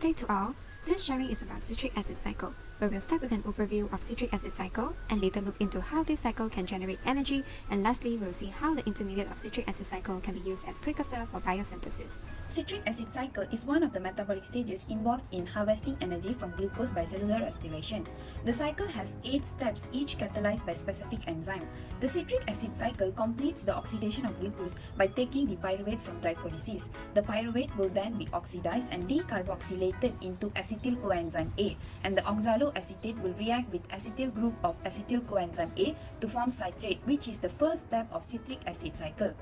day to all. This sharing is about citric acid cycle, where we'll start with an overview of citric acid cycle and later look into how this cycle can generate energy, and lastly we'll see how the intermediate of citric acid cycle can be used as precursor for biosynthesis. Citric acid cycle is one of the metabolic stages involved in harvesting energy from glucose by cellular respiration. The cycle has 8 steps, each catalyzed by specific enzyme. The citric acid cycle completes the oxidation of glucose by taking the pyruvates from glycolysis. The pyruvate will then be oxidized and decarboxylated into acetyl coenzyme A, and the oxaloacetate will react with acetyl group of acetyl coenzyme A to form citrate, which is the first step of citric acid cycle,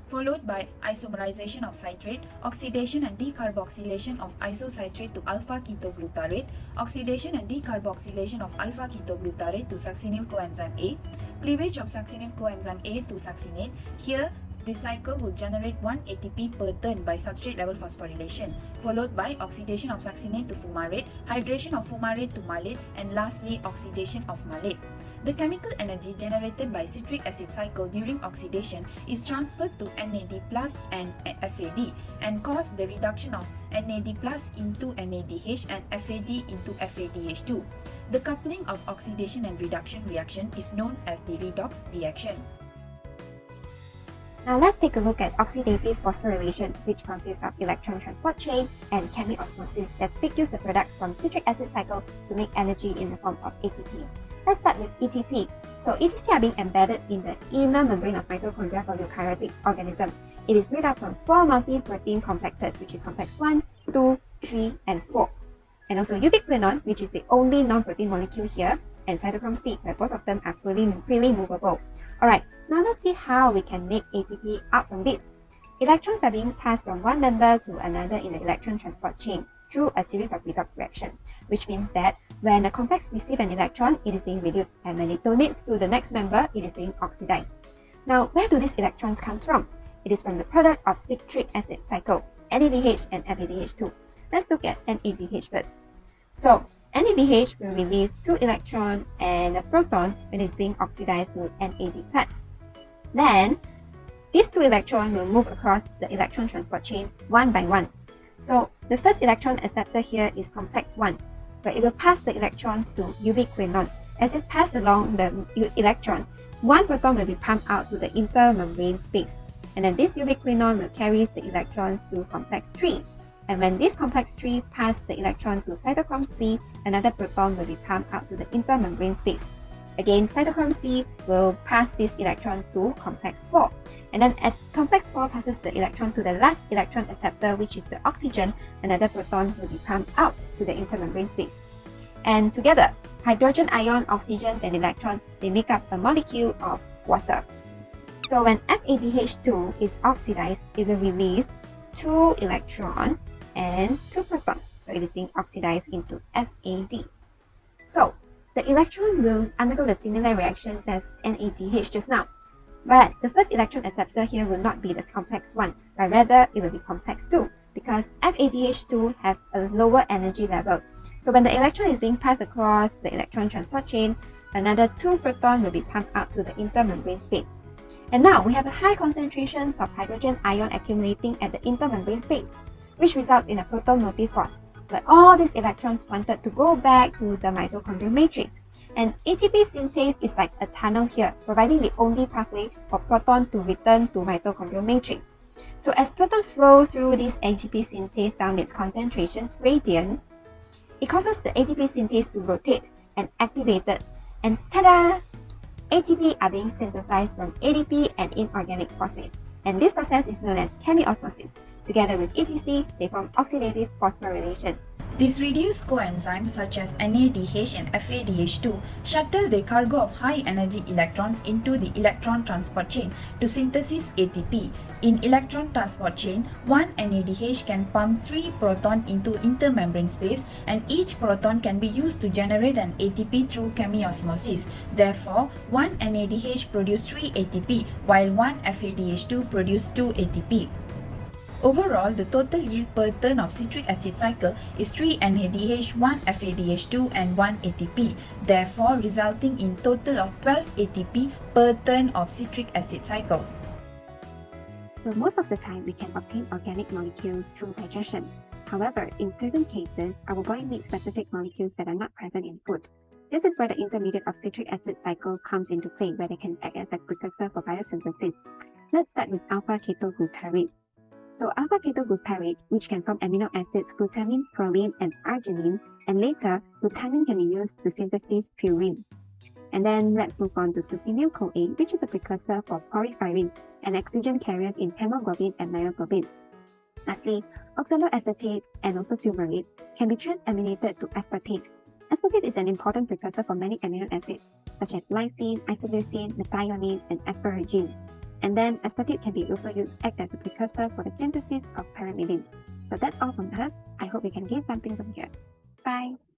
followed by isomerization of citrate, oxidation and decarboxylation of isocitrate to alpha-ketoglutarate, oxidation and decarboxylation of alpha-ketoglutarate to succinyl coenzyme A, cleavage of succinyl coenzyme A to succinate. Here, this cycle will generate 1 ATP per turn by substrate level phosphorylation, followed by oxidation of succinate to fumarate, hydration of fumarate to malate, and lastly oxidation of malate. The chemical energy generated by citric acid cycle during oxidation is transferred to NAD plus and FAD and cause the reduction of NAD plus into NADH and FAD into FADH2. The coupling of oxidation and reduction reaction is known as the redox reaction. Now let's take a look at oxidative phosphorylation, which consists of electron transport chain and chemiosmosis that fuse the products from citric acid cycle to make energy in the form of ATP. Let's start with ETC. So ETC are being embedded in the inner membrane of mitochondria for eukaryotic organism. It is made up from 4 multi-protein complexes, which is complex 1, 2, 3, and 4. And also ubiquinone, which is the only non-protein molecule here, and cytochrome C, where both of them are freely movable. Alright, now let's see how we can make ATP out from this. Electrons are being passed from one member to another in the electron transport chain through a series of redox reactions, which means that when a complex receives an electron, it is being reduced, and when it donates to the next member, it is being oxidized. Now, where do these electrons come from? It is from the product of citric acid cycle, NADH and FADH2. Let's look at NADH first. So, NADH will release 2 electrons and a proton when it's being oxidized to NAD+. Then, these 2 electrons will move across the electron transport chain one by one. So, the first electron acceptor here is complex 1, where it will pass the electrons to ubiquinone. As it passes along the electron, 1 proton will be pumped out to the intermembrane space, and then this ubiquinone will carry the electrons to complex 3. And when this complex 3 passes the electron to cytochrome C, another proton will be pumped out to the intermembrane space. Again, cytochrome C will pass this electron to complex 4. And then as complex 4 passes the electron to the last electron acceptor, which is the oxygen, another proton will be pumped out to the intermembrane space. And together, hydrogen ion, oxygens, and electrons, they make up a molecule of water. So when FADH2 is oxidized, it will release 2 electrons and 2 protons, so it is being oxidized into FAD. So the electron will undergo the similar reactions as NADH just now, but the first electron acceptor here will not be the complex 1, but rather it will be complex 2, because FADH2 have a lower energy level. So when the electron is being passed across the electron transport chain, another 2 protons will be pumped out to the intermembrane space. And now we have a high concentrations of hydrogen ion accumulating at the intermembrane space, which results in a proton motive force, where all these electrons wanted to go back to the mitochondrial matrix. And ATP synthase is like a tunnel here, providing the only pathway for proton to return to mitochondrial matrix. So as proton flow through this ATP synthase down its concentrations gradient, it causes the ATP synthase to rotate and activate it, and ta-da! ATP are being synthesized from ADP and inorganic phosphate, and this process is known as chemiosmosis. Together with ETC, they form oxidative phosphorylation. These reduced coenzymes such as NADH and FADH2 shuttle the cargo of high-energy electrons into the electron transport chain to synthesize ATP. In electron transport chain, 1 NADH can pump 3 protons into intermembrane space, and each proton can be used to generate an ATP through chemiosmosis. Therefore, 1 NADH produces 3 ATP, while 1 FADH2 produces 2 ATP. Overall, the total yield per turn of citric acid cycle is 3 NADH, 1 FADH2 and 1 ATP, therefore resulting in total of 12 ATP per turn of citric acid cycle. So most of the time we can obtain organic molecules through digestion. However, in certain cases, our body needs specific molecules that are not present in food. This is where the intermediate of citric acid cycle comes into play, where they can act as a precursor for biosynthesis. Let's start with alpha-ketoglutarate. So alpha-ketoglutarate, which can form amino acids glutamine, proline, and arginine, and later, glutamine can be used to synthesize purine. And then let's move on to succinyl-CoA, which is a precursor for porphyrins and oxygen carriers in hemoglobin and myoglobin. Lastly, oxaloacetate and also fumarate can be transaminated to aspartate. Aspartate is an important precursor for many amino acids, such as lysine, isoleucine, methionine, and asparagine. And then aspartate can be also used to act as a precursor for the synthesis of pyrimidine. So that's all from us. I hope you can gain something from here. Bye!